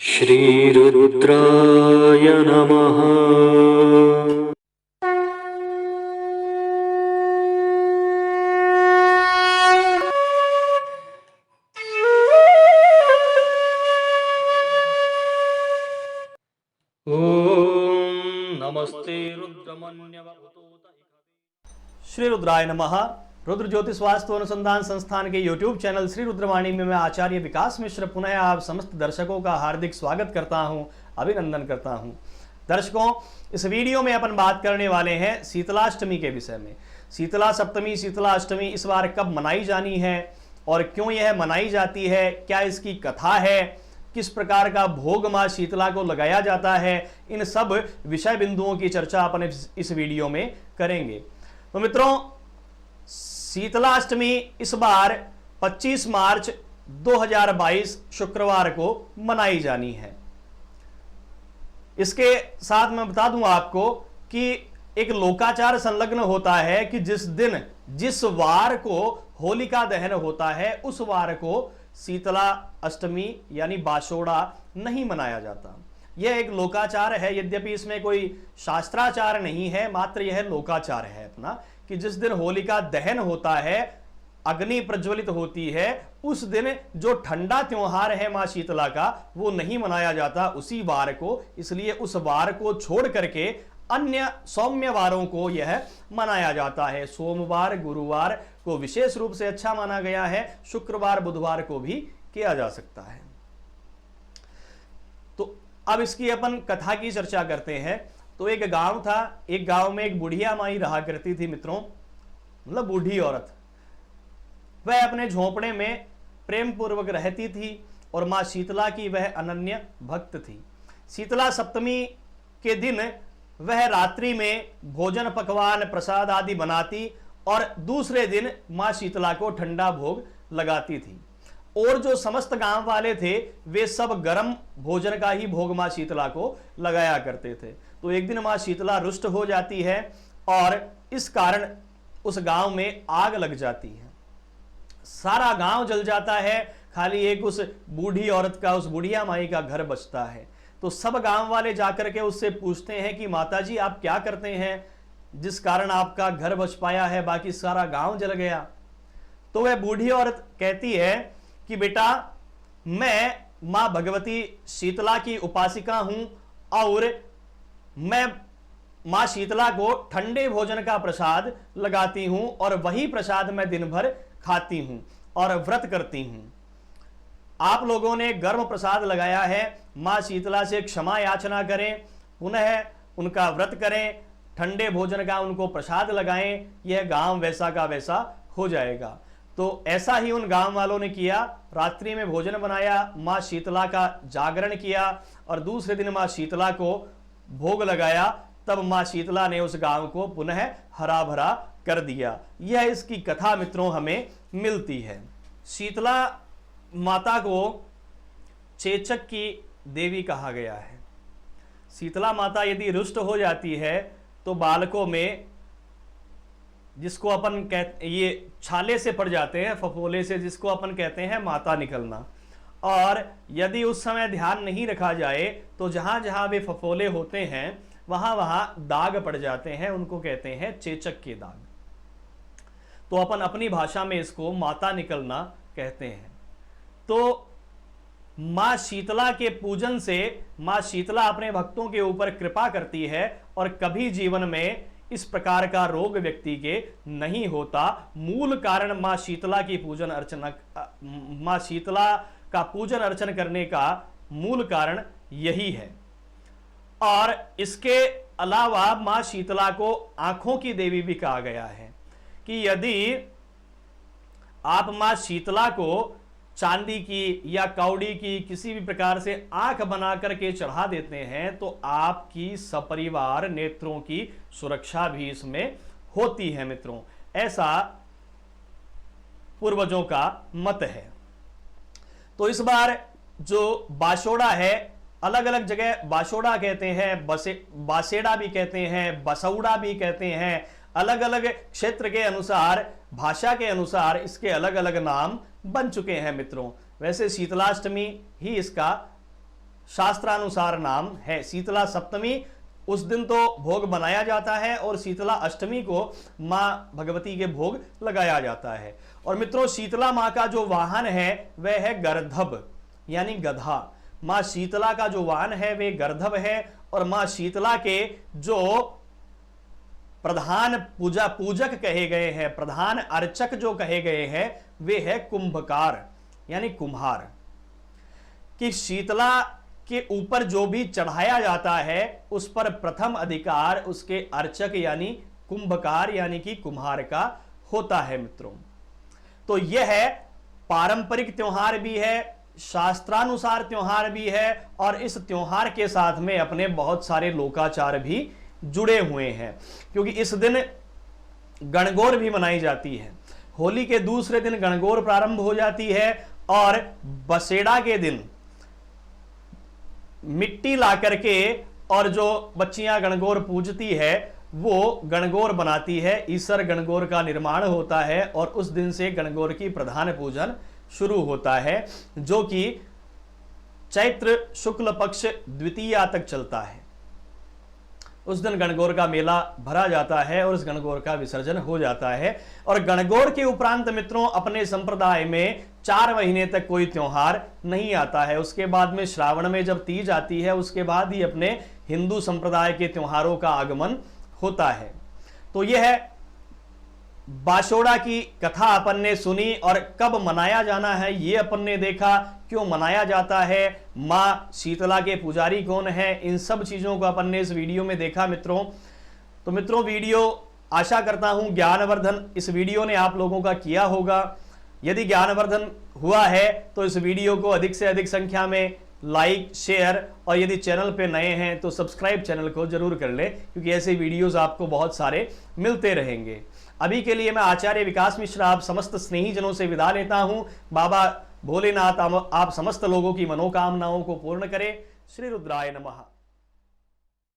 श्रीरुद्राय नमः। ओम नमस्ते रुद्रमन्यव। श्री रुद्राय नमः। रुद्र ज्योतिष वास्तु अनुसंधान संस्थान के YouTube चैनल श्री रुद्रवाणी में मैं आचार्य विकास मिश्र पुनः आप समस्त दर्शकों का हार्दिक स्वागत करता हूं, अभिनंदन करता हूं। दर्शकों, इस वीडियो में अपन बात करने वाले हैं शीतलाष्टमी के विषय में। शीतला सप्तमी, शीतला अष्टमी इस बार कब मनाई जानी है और क्यों यह मनाई जाती है, क्या इसकी कथा है, किस प्रकार का भोग मां शीतला को लगाया जाता है, इन सब विषय बिंदुओं की चर्चा अपन इस वीडियो में करेंगे। तो मित्रों, शीतलाष्टमी इस बार 25 मार्च 2022 शुक्रवार को मनाई जानी है। इसके साथ मैं बता दूं आपको कि एक लोकाचार संलग्न होता है कि जिस दिन जिस वार को होलिका दहन होता है उस वार को शीतला अष्टमी यानी बाशोड़ा नहीं मनाया जाता। यह एक लोकाचार है, यद्यपि इसमें कोई शास्त्राचार नहीं है, मात्र यह लोकाचार है अपना कि जिस दिन होलिका दहन होता है, अग्नि प्रज्वलित होती है, उस दिन जो ठंडा त्योहार है मां शीतला का वो नहीं मनाया जाता उसी वार को। इसलिए उस वार को छोड़ करके अन्य सौम्य वारों को यह मनाया जाता है। सोमवार, गुरुवार को विशेष रूप से अच्छा माना गया है, शुक्रवार, बुधवार को भी किया जा सकता है। तो अब इसकी अपन कथा की चर्चा करते हैं। तो एक गांव था, एक गांव में एक बुढ़िया माई रहा करती थी मित्रों, मतलब बूढ़ी औरत। वह अपने झोंपड़े में प्रेम पूर्वक रहती थी और मां शीतला की वह अनन्य भक्त थी। शीतला सप्तमी के दिन वह रात्रि में भोजन, पकवान, प्रसाद आदि बनाती और दूसरे दिन मां शीतला को ठंडा भोग लगाती थी। और जो समस्त गांव वाले थे वे सब गर्म भोजन का ही भोग मां शीतला को लगाया करते थे। तो एक दिन मां शीतला रुष्ट हो जाती है और इस कारण उस गांव में आग लग जाती है। सारा गांव जल जाता है, खाली एक उस बूढ़ी औरत का, उस बुढ़िया माई का घर बचता है। तो सब गांव वाले जाकर के उससे पूछते हैं कि माताजी आप क्या करते हैं जिस कारण आपका घर बच पाया है, बाकी सारा गांव जल गया। तो वह बूढ़ी औरत कहती है कि बेटा, मैं मां भगवती शीतला की उपासिका हूं और मैं मां शीतला को ठंडे भोजन का प्रसाद लगाती हूं और वही प्रसाद मैं दिन भर खाती हूं और व्रत करती हूं। आप लोगों ने गर्म प्रसाद लगाया है, मां शीतला से क्षमा याचना करें, पुनः उनका व्रत करें, ठंडे भोजन का उनको प्रसाद लगाएं, यह गांव वैसा का वैसा हो जाएगा। तो ऐसा ही उन गांव वालों ने किया। रात्रि में भोजन बनाया, मां शीतला का जागरण किया और दूसरे दिन मां शीतला को भोग लगाया। तब मां शीतला ने उस गांव को पुनः हरा भरा कर दिया। यह इसकी कथा मित्रों हमें मिलती है। शीतला माता को चेचक की देवी कहा गया है। शीतला माता यदि रुष्ट हो जाती है तो बालकों में, जिसको अपन कहते, ये छाले से पड़ जाते हैं, फफोले से, जिसको अपन कहते हैं माता निकलना, और यदि उस समय ध्यान नहीं रखा जाए तो जहां जहां वे फफोले होते हैं वहां वहां दाग पड़ जाते हैं, उनको कहते हैं चेचक के दाग। तो अपन अपनी भाषा में इसको माता निकलना कहते हैं। तो मां शीतला के पूजन से मां शीतला अपने भक्तों के ऊपर कृपा करती है और कभी जीवन में इस प्रकार का रोग व्यक्ति के नहीं होता। मूल कारण मां शीतला की पूजन अर्चना, मां शीतला का पूजन अर्चन करने का मूल कारण यही है। और इसके अलावा मां शीतला को आंखों की देवी भी कहा गया है कि यदि आप मां शीतला को चांदी की या कौड़ी की किसी भी प्रकार से आंख बना करके चढ़ा देते हैं तो आपकी सपरिवार नेत्रों की सुरक्षा भी इसमें होती है मित्रों। ऐसा पूर्वजों का मत है। तो इस बार जो बाशोड़ा है, अलग अलग जगह बाशोड़ा कहते हैं, बासेड़ा भी कहते हैं, बसौड़ा भी कहते हैं। अलग अलग क्षेत्र के अनुसार, भाषा के अनुसार इसके अलग अलग नाम बन चुके हैं मित्रों। वैसे शीतलाष्टमी ही इसका शास्त्रानुसार नाम है। शीतला सप्तमी उस दिन तो भोग बनाया जाता है और शीतला अष्टमी को माँ भगवती के भोग लगाया जाता है। और मित्रों, शीतला माँ का जो वाहन है वह है गर्धभ यानी गधा। माँ शीतला का जो वाहन है वे गर्धभ है और माँ शीतला के जो प्रधान पूजक कहे गए हैं, प्रधान अर्चक जो कहे गए हैं, वे है कुंभकार यानी कुम्हार। कि शीतला के ऊपर जो भी चढ़ाया जाता है उस पर प्रथम अधिकार उसके अर्चक यानी कुंभकार यानी कि कुम्हार का होता है मित्रों। तो यह है पारंपरिक त्योहार भी है, शास्त्रानुसार त्योहार भी है और इस त्योहार के साथ में अपने बहुत सारे लोकाचार भी जुड़े हुए हैं, क्योंकि इस दिन गणगौर भी मनाई जाती है। होली के दूसरे दिन गणगौर प्रारंभ हो जाती है और बसेड़ा के दिन मिट्टी ला करके और जो बच्चियां गणगौर पूजती है वो गणगौर बनाती है। ईसर गणगौर का निर्माण होता है और उस दिन से गणगौर की प्रधान पूजन शुरू होता है, जो कि चैत्र शुक्ल पक्ष द्वितीया तक चलता है। उस दिन गणगौर का मेला भरा जाता है और उस गणगौर का विसर्जन हो जाता है। और गणगौर के उपरांत मित्रों अपने संप्रदाय में 4 महीने तक कोई त्योहार नहीं आता है। उसके बाद में श्रावण में जब तीज आती है उसके बाद ही अपने हिंदू संप्रदाय के त्योहारों का आगमन होता है। तो यह है बाशोड़ा की कथा अपन ने सुनी और कब मनाया जाना है ये अपन ने देखा, क्यों मनाया जाता है, माँ शीतला के पुजारी कौन है, इन सब चीजों को अपन ने इस वीडियो में देखा मित्रों। तो मित्रों वीडियो आशा करता हूं ज्ञानवर्धन इस वीडियो ने आप लोगों का किया होगा। यदि ज्ञानवर्धन हुआ है तो इस वीडियो को अधिक से अधिक संख्या में लाइक शेयर और यदि चैनल पे नए हैं तो सब्सक्राइब चैनल को जरूर कर ले, क्योंकि ऐसे वीडियोस आपको बहुत सारे मिलते रहेंगे। अभी के लिए मैं आचार्य विकास मिश्रा आप समस्त स्नेहीजनों से विदा लेता हूं। बाबा भोलेनाथ आप समस्त लोगों की मनोकामनाओं को पूर्ण करे। श्री रुद्राय नमः।